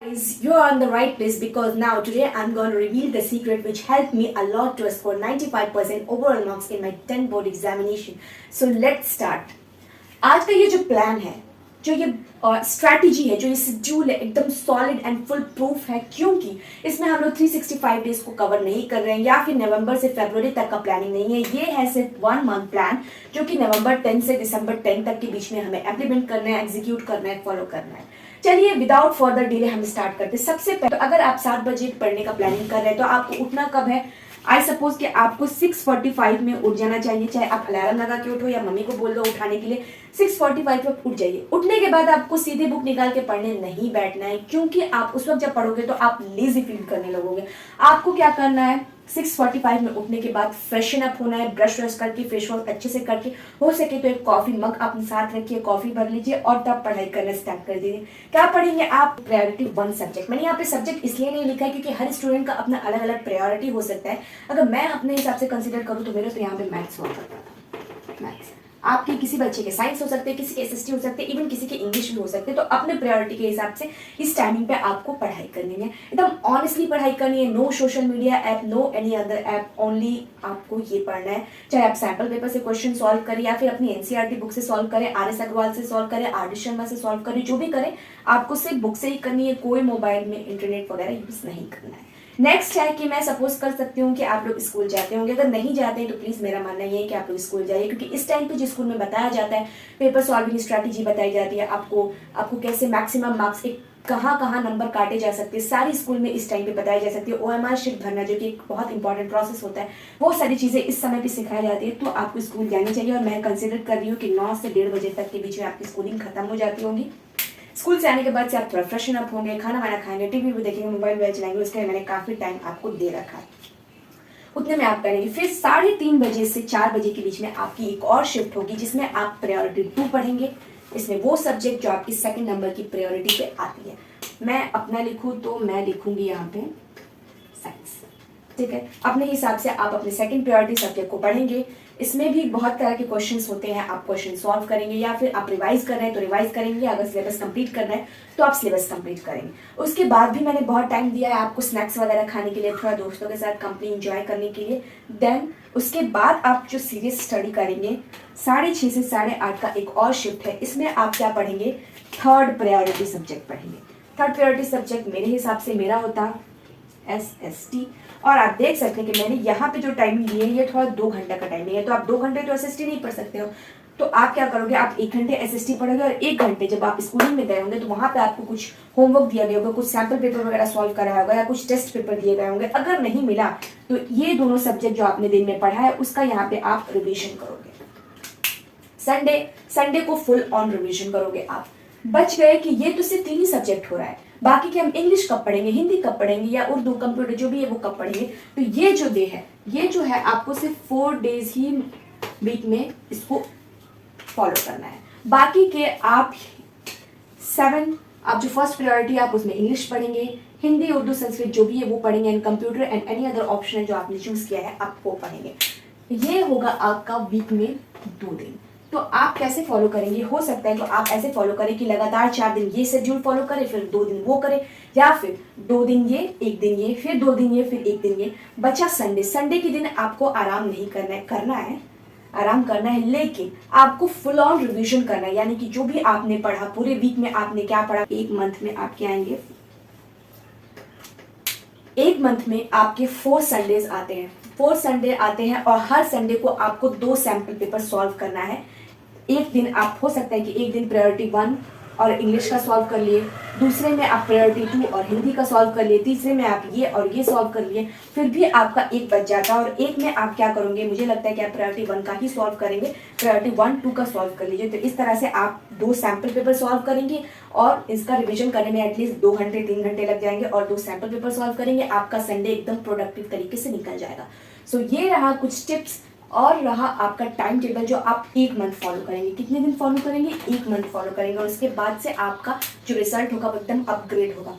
Guys, you're on the right place because now today I'm going to reveal the secret which helped me a lot to score 95% overall marks in my 10 board examination. So let's start. आज का ये जो plan है, जो ये strategy है, जो ये शेड्यूल है, एकदम सॉलिड एंड फुल प्रूफ है, क्योंकि इसमें हम लोग 365 डेज को कवर नहीं कर रहे हैं या फिर नवंबर से फरवरी तक का प्लानिंग नहीं है। ये है सिर्फ 1 मंथ प्लान जो कि नवंबर 10 से दिसंबर 10 तक के बीच में हमें इम्प्लीमेंट करना है, एग्जीक्यूट करना है, फॉलो करना है। चलिए विदाउट फर्दर डिले हम स्टार्ट करते हैं। सबसे पहले तो अगर आप 7 बजे पढ़ने का प्लानिंग कर रहे हैं तो आपको उठना कब है? आई सपोज कि आपको 6:45 में उठ जाना चाहिए, चाहे आप अलार्म लगा के उठो या मम्मी को बोल दो उठाने के लिए। 6:45 में उठ जाइए। उठने के बाद आपको सीधे बुक निकाल के पढ़ने नहीं बैठना है, क्योंकि आप उस वक्त जब पढ़ोगे तो आप लेजी फील करने लगोगे। आपको क्या करना है? 6:45 में उठने के बाद फ्रेशन अप होना है, ब्रश व्रश करके, फेस वॉश अच्छे से करके, हो सके तो एक कॉफी मग अपने साथ रखिए, कॉफी भर लीजिए और तब पढ़ाई करना स्टार्ट कर दीजिए। क्या पढ़ेंगे आप? Priority 1 subject. मैंने यहाँ पे सब्जेक्ट इसलिए नहीं लिखा है क्योंकि हर स्टूडेंट का अपना अलग अलग प्रायोरिटी हो सकता है। अगर मैं अपने हिसाब से कंसिडर करूँ तो मेरे तो यहाँ पे मैथ्स हुआ करता था। मैथ्स आपके किसी बच्चे के साइंस हो सकते हैं, किसी के एसएसटी हो सकते हैं, इवन किसी के इंग्लिश भी हो सकते हैं। तो अपने प्रायोरिटी के हिसाब से इस टाइमिंग पे आपको पढ़ाई करनी है, एकदम ऑनेस्टली पढ़ाई करनी है। No social media app, no any other app, only आपको ये पढ़ना है। चाहे आप सैम्पल पेपर से क्वेश्चन सॉल्व करें या फिर अपनी एनसीईआरटी बुक से सॉल्व करें, आर.एस. अग्रवाल से सॉल्व करें, आर.डी. शर्मा से सॉल्व करें, जो भी करें आपको सिर्फ बुक से ही करनी है। कोई मोबाइल में इंटरनेट वगैरह यूज नहीं करना है। नेक्स्ट है कि मैं सपोज कर सकती हूँ कि आप लोग स्कूल जाते होंगे। अगर नहीं जाते हैं तो प्लीज मेरा मानना ये है कि आप लोग स्कूल जाइए, क्योंकि इस टाइम पे जिस स्कूल में बताया जाता है, पेपर सॉल्विंग स्ट्रैटेजी बताई जाती है, आपको कैसे मैक्सिमम मार्क्स, एक कहाँ नंबर काटे जा सकते हैं, सारी स्कूल में इस टाइम पे बताई जा सकती है। OMR शीट भरना जो कि एक बहुत इंपॉर्टेंट प्रोसेस होता है, वो सारी चीजें इस समय पे सिखाई जाती है। तो आपको स्कूल जानी चाहिए और मैं कंसिडर कर रही हूँ कि 9 से 1:30 बजे तक के बीच में आपकी स्कूलिंग खत्म हो जाती होगी। स्कूल से आने के बाद से आप थोड़ा फ्रेशन अप होंगे, खाना वाना खाएंगे, टीवी भी देखेंगे, मोबाइल वगैरह चलाएंगे। उसके लिए मैंने काफी टाइम आपको दे रखा है, उतने में आप करेंगे। फिर 3:30 बजे से 4 बजे के बीच में आपकी एक और शिफ्ट होगी जिसमें आप प्रायोरिटी 2 पढ़ेंगे। इसमें वो सब्जेक्ट जो आपकी 2nd नंबर की प्रायोरिटी पे आती है। मैं अपना लिखूं तो मैं लिखूंगी यहाँ पे साइंस, ठीक है। अपने हिसाब से आप अपने 2nd प्रायोरिटी सब्जेक्ट को पढ़ेंगे। इसमें भी बहुत तरह के क्वेश्चंस होते हैं, आप क्वेश्चन सॉल्व करेंगे या फिर आप रिवाइज कर रहे हैं तो रिवाइज करेंगे, अगर सिलेबस कंप्लीट करना है तो आप सिलेबस कंप्लीट करेंगे। उसके बाद भी मैंने बहुत टाइम दिया है आपको स्नैक्स वगैरह खाने के लिए, थोड़ा दोस्तों के साथ कंपनी एंजॉय करने के लिए। देन उसके बाद आप जो सीरियस स्टडी करेंगे, 6:30 से 8:30 का एक और शिफ्ट है। इसमें आप क्या पढ़ेंगे? 3rd प्रायोरिटी सब्जेक्ट पढ़ेंगे। 3rd प्रायोरिटी सब्जेक्ट मेरे हिसाब से मेरा होता SST। और आप देख सकते हैं कि मैंने यहाँ पे जो टाइमिंग ली है ये थोड़ा 2 घंटे का टाइमिंग है। तो आप 2 घंटे तो SST नहीं पढ़ सकते हो, तो आप क्या करोगे? आप 1 घंटे SST पढ़ोगे और 1 घंटे जब आप स्कूलिंग में गए होंगे तो वहाँ पे आपको कुछ होमवर्क दिया गया होगा, कुछ सैम्पल पेपर वगैरह सॉल्व कराया होगा या कुछ टेस्ट पेपर दिए गए होंगे। अगर नहीं मिला तो ये दोनों सब्जेक्ट जो आपने दिन में पढ़ा है उसका यहाँ पे आप रिविजन करोगे। संडे को फुल ऑन रिविजन करोगे आप। बच गए कि ये तो सिर्फ 3 ही सब्जेक्ट हो रहा है, बाकी के हम इंग्लिश कब पढ़ेंगे, हिंदी कब पढ़ेंगे या उर्दू, कंप्यूटर जो भी है वो कब पढ़ेंगे। तो ये जो है आपको सिर्फ 4 डेज ही वीक में इसको फॉलो करना है। बाकी के आप 7, आप जो फर्स्ट प्रायोरिटी आप उसमें इंग्लिश पढ़ेंगे, हिंदी, उर्दू, संस्कृत जो भी है वो पढ़ेंगे, and computer and any other option जो आपने चूज किया है आप वो पढ़ेंगे। ये होगा आपका वीक में 2 दिन। तो आप कैसे फॉलो करेंगे? हो सकता है तो आप ऐसे फॉलो करें कि लगातार 4 दिन ये शेड्यूल फॉलो करें, फिर 2 दिन वो करें, या फिर 2 दिन ये, 1 दिन ये, फिर 2 दिन ये, फिर 1 दिन ये। बचा संडे के दिन आपको आराम नहीं करना है, आराम करना है, लेकिन आपको फुल ऑन रिवीजन करना है। यानी कि जो भी आपने पढ़ा पूरे वीक में, आपने क्या पढ़ा, 1 मंथ में आपके आएंगे, 1 मंथ में आपके 4 संडेज आते हैं। 4 संडे आते हैं और हर संडे को आपको 2 सैम्पल पेपर सॉल्व करना है। एक दिन आप हो सकता है कि एक दिन प्रायोरिटी 1 और इंग्लिश का सॉल्व कर लिए, दूसरे में आप प्रायोरिटी 2 और हिंदी का सॉल्व कर लिए, तीसरे में आप ये और ये सॉल्व कर लिए। फिर भी आपका एक बच जाता है और एक में आप क्या करोगे? मुझे लगता है कि आप प्रायोरिटी 1 का ही सॉल्व करेंगे, प्रायोरिटी 1, 2 का सॉल्व कर लीजिए। तो इस तरह से आप 2 सैम्पल पेपर सॉल्व करेंगे और इसका रिविजन करने में एटलीस्ट 2 घंटे 3 घंटे लग जाएंगे और 2 सैम्पल पेपर सॉल्व करेंगे। आपका संडे एकदम प्रोडक्टिव तरीके से निकल जाएगा। सो ये रहा कुछ टिप्स और रहा आपका टाइम टेबल जो आप 1 मंथ फॉलो करेंगे। कितने दिन फॉलो करेंगे? 1 मंथ फॉलो करेंगे और उसके बाद से आपका जो रिजल्ट होगा वो एकदम अपग्रेड होगा।